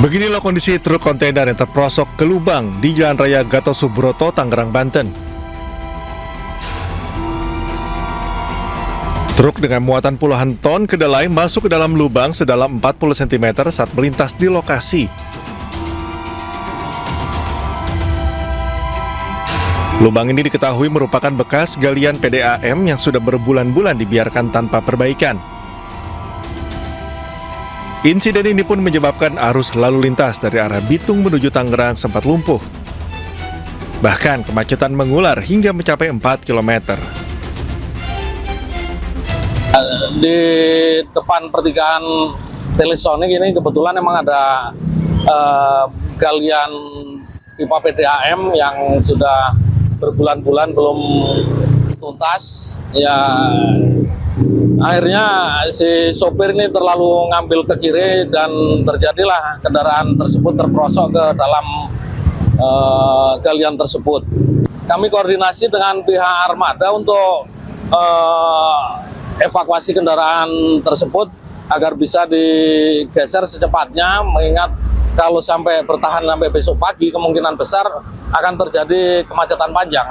Beginilah kondisi truk kontainer yang terperosok ke lubang di Jalan Raya Gatot Subroto, Tangerang, Banten. Truk dengan muatan puluhan ton kedelai masuk ke dalam lubang sedalam 40 cm saat melintas di lokasi. Lubang ini diketahui merupakan bekas galian PDAM yang sudah berbulan-bulan dibiarkan tanpa perbaikan. Insiden ini pun menyebabkan arus lalu lintas dari arah Bitung menuju Tangerang sempat lumpuh. Bahkan kemacetan mengular hingga mencapai 4 km. Di depan pertigaan Telesonik ini kebetulan memang ada galian pipa PDAM yang sudah berbulan-bulan belum tuntas. Ya, akhirnya si sopir ini terlalu ngambil ke kiri dan terjadilah kendaraan tersebut terperosok ke dalam galian tersebut. Kami koordinasi dengan pihak armada untuk evakuasi kendaraan tersebut agar bisa digeser secepatnya, mengingat kalau sampai bertahan sampai besok pagi kemungkinan besar akan terjadi kemacetan panjang.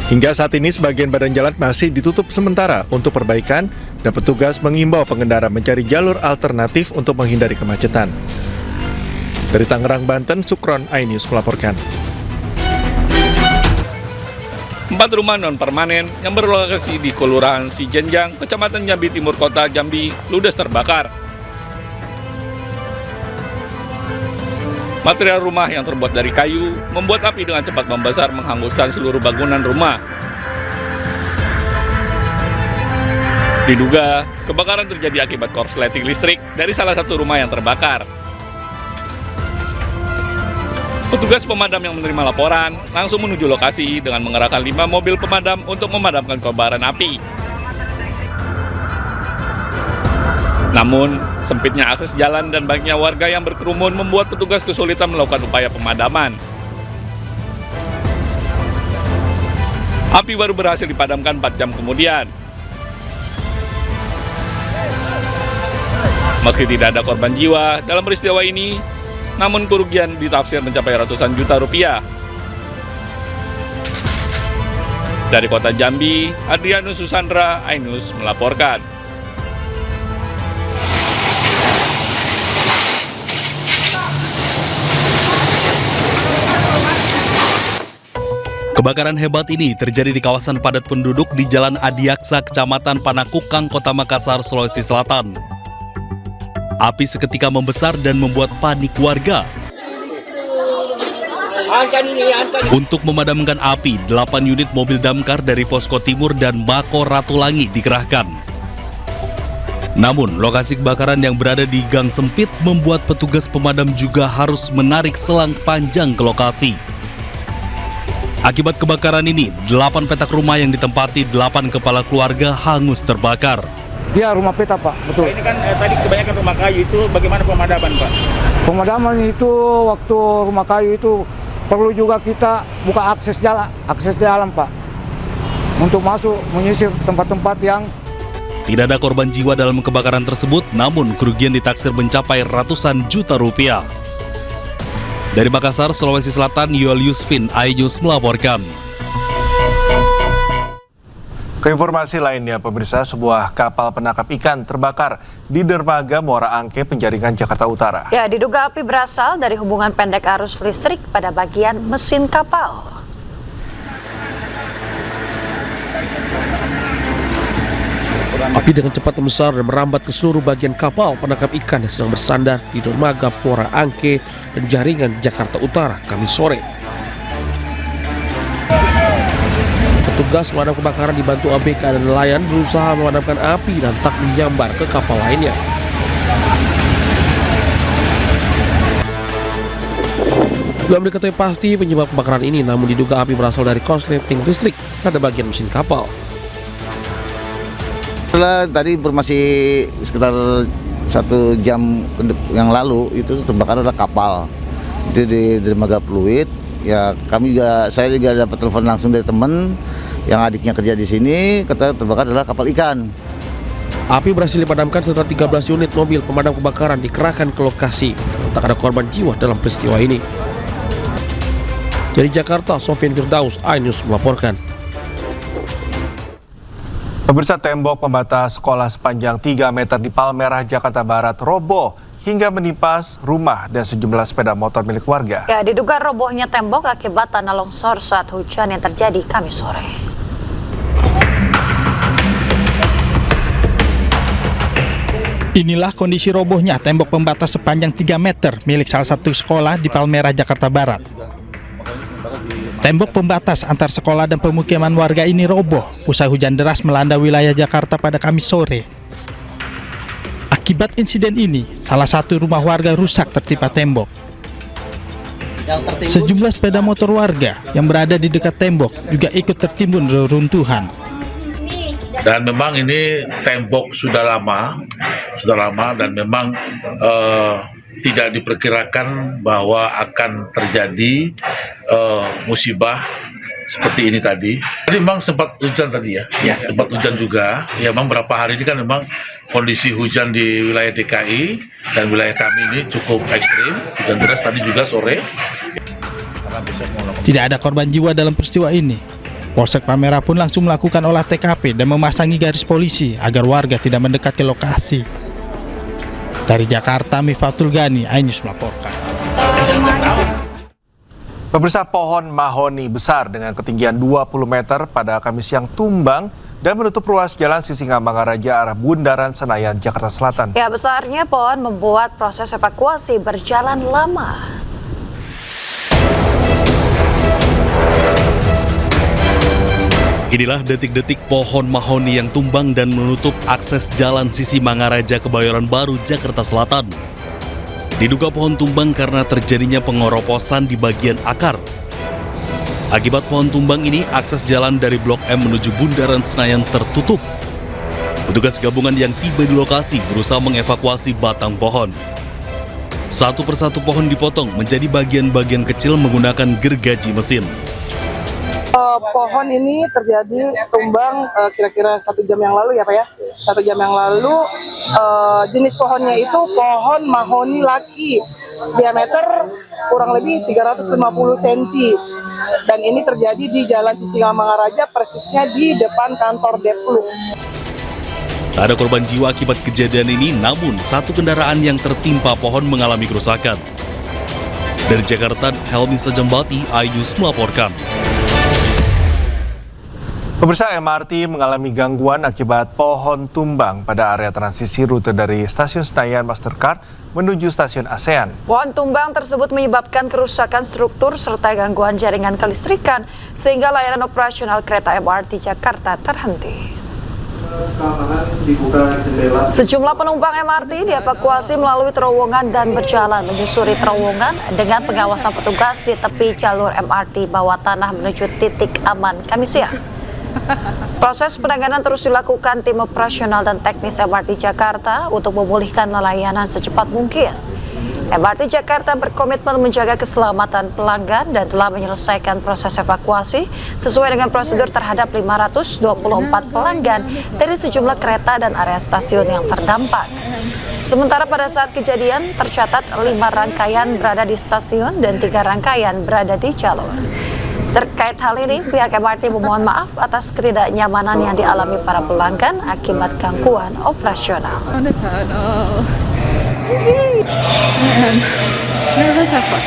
Hingga saat ini sebagian badan jalan masih ditutup sementara untuk perbaikan dan petugas mengimbau pengendara mencari jalur alternatif untuk menghindari kemacetan. Dari Tangerang, Banten, Sukron, iNews melaporkan. 4 rumah non-permanen yang berlokasi di Kelurahan Sijenjang, Kecamatan Jambi Timur, Kota Jambi, ludes terbakar. Material rumah yang terbuat dari kayu membuat api dengan cepat membesar menghanguskan seluruh bangunan rumah. Diduga, kebakaran terjadi akibat korsleting listrik dari salah satu rumah yang terbakar. Petugas pemadam yang menerima laporan langsung menuju lokasi dengan mengerahkan 5 mobil pemadam untuk memadamkan kobaran api. Namun, sempitnya akses jalan dan banyaknya warga yang berkerumun membuat petugas kesulitan melakukan upaya pemadaman. Api baru berhasil dipadamkan 4 jam kemudian. Meski tidak ada korban jiwa dalam peristiwa ini, namun kerugian ditafsir mencapai ratusan juta rupiah. Dari Kota Jambi, Adrianus Susandra, iNews melaporkan. Kebakaran hebat ini terjadi di kawasan padat penduduk di Jalan Adiaksa, Kecamatan Panakukang, Kota Makassar, Sulawesi Selatan. Api seketika membesar dan membuat panik warga. Untuk memadamkan api, 8 unit mobil damkar dari Posko Timur dan Bako Ratulangi dikerahkan. Namun, lokasi kebakaran yang berada di gang sempit membuat petugas pemadam juga harus menarik selang panjang ke lokasi. Akibat kebakaran ini, 8 petak rumah yang ditempati 8 kepala keluarga hangus terbakar. Dia rumah peta, Pak, betul. Ini kan tadi kebanyakan rumah kayu itu, bagaimana pemadaman, Pak? Pemadaman itu waktu rumah kayu itu perlu juga kita buka akses jalan, Pak, untuk masuk menyisir tempat-tempat yang tidak ada korban jiwa dalam kebakaran tersebut, namun kerugian ditaksir mencapai ratusan juta rupiah. Dari Makassar, Sulawesi Selatan, Yoel Yusfin, iNews melaporkan. Ke informasi lainnya, pemirsa, sebuah kapal penangkap ikan terbakar di dermaga Muara Angke, Penjaringan, Jakarta Utara. Ya, diduga api berasal dari hubungan pendek arus listrik pada bagian mesin kapal. Api dengan cepat membesar dan merambat ke seluruh bagian kapal penangkap ikan yang sedang bersandar di dermaga Muara Angke, Penjaringan, Jakarta Utara, Kamis sore. Petugas pemadam kebakaran dibantu ABK dan nelayan berusaha memadamkan api dan tak menyambar ke kapal lainnya. Belum diketahui pasti penyebab kebakaran ini, namun diduga api berasal dari korsleting listrik pada bagian mesin kapal. Setelah tadi informasi sekitar 1 jam yang lalu itu terbakar adalah kapal itu di dermaga Pluit. Ya saya juga dapat telepon langsung dari teman yang adiknya kerja di sini, kata terbakar adalah kapal ikan. Api berhasil dipadamkan setelah 13 unit mobil pemadam kebakaran dikerahkan ke lokasi. Tak ada korban jiwa dalam peristiwa ini. Dari Jakarta, Sofian Firdaus, iNews melaporkan. Pemirsa, tembok pembatas sekolah sepanjang 3 meter di Palmerah, Jakarta Barat roboh hingga menimpa rumah dan sejumlah sepeda motor milik warga. Ya, diduga robohnya tembok akibat tanah longsor saat hujan yang terjadi Kamis sore. Inilah kondisi robohnya tembok pembatas sepanjang 3 meter milik salah satu sekolah di Palmerah, Jakarta Barat. Tembok pembatas antar sekolah dan pemukiman warga ini roboh usai hujan deras melanda wilayah Jakarta pada Kamis sore. Akibat insiden ini, salah satu rumah warga rusak tertimpa tembok. Sejumlah sepeda motor warga yang berada di dekat tembok juga ikut tertimbun reruntuhan. Dan memang ini tembok sudah lama dan memang tidak diperkirakan bahwa akan terjadi musibah seperti ini tadi. Tadi memang sempat hujan tadi ya, sempat hujan juga. Ya memang beberapa hari ini kan memang kondisi hujan di wilayah DKI dan wilayah kami ini cukup ekstrim. Hujan deras tadi juga sore. Tidak ada korban jiwa dalam peristiwa ini. Polsek Palmerah pun langsung melakukan olah TKP dan memasangi garis polisi agar warga tidak mendekat ke lokasi. Dari Jakarta, Mifatul Gani, iNews melaporkan. Pemirsa, pohon mahoni besar dengan ketinggian 20 meter pada Kamis siang tumbang dan menutup ruas jalan Sisingamangaraja arah Bundaran Senayan, Jakarta Selatan. Ya, besarnya pohon membuat proses evakuasi berjalan lama. Inilah detik-detik pohon mahoni yang tumbang dan menutup akses jalan Sisingamangaraja Kebayoran Baru, Jakarta Selatan. Diduga pohon tumbang karena terjadinya pengoroposan di bagian akar. Akibat pohon tumbang ini, akses jalan dari Blok M menuju Bundaran Senayan tertutup. Petugas gabungan yang tiba di lokasi berusaha mengevakuasi batang pohon. Satu persatu pohon dipotong menjadi bagian-bagian kecil menggunakan gergaji mesin. Pohon ini terjadi tumbang kira-kira 1 jam yang lalu ya Pak ya. 1 jam yang lalu, jenis pohonnya itu pohon mahoni laki, diameter kurang lebih 350 cm. Dan ini terjadi di Jalan Sisingamangaraja, persisnya di depan kantor Depluk. Tak ada korban jiwa akibat kejadian ini, namun satu kendaraan yang tertimpa pohon mengalami kerusakan. Dari Jakarta, Helmi Sajambati, iNews melaporkan. Pemirsa, MRT mengalami gangguan akibat pohon tumbang pada area transisi rute dari Stasiun Senayan Mastercard menuju Stasiun ASEAN. Pohon tumbang tersebut menyebabkan kerusakan struktur serta gangguan jaringan kelistrikan sehingga layanan operasional kereta MRT Jakarta terhenti. Sejumlah penumpang MRT dievakuasi melalui terowongan dan berjalan menyusuri terowongan dengan pengawasan petugas di tepi jalur MRT bawah tanah menuju titik aman Kamis siang. Proses penanganan terus dilakukan tim operasional dan teknis MRT Jakarta untuk memulihkan layanan secepat mungkin. MRT Jakarta berkomitmen menjaga keselamatan pelanggan dan telah menyelesaikan proses evakuasi sesuai dengan prosedur terhadap 524 pelanggan dari sejumlah kereta dan area stasiun yang terdampak. Sementara pada saat kejadian tercatat 5 rangkaian berada di stasiun dan 3 rangkaian berada di jalur. Terkait hal ini, pihak MRT memohon maaf atas ketidaknyamanan yang dialami para pelanggan akibat gangguan operasional. Nervous as fuck.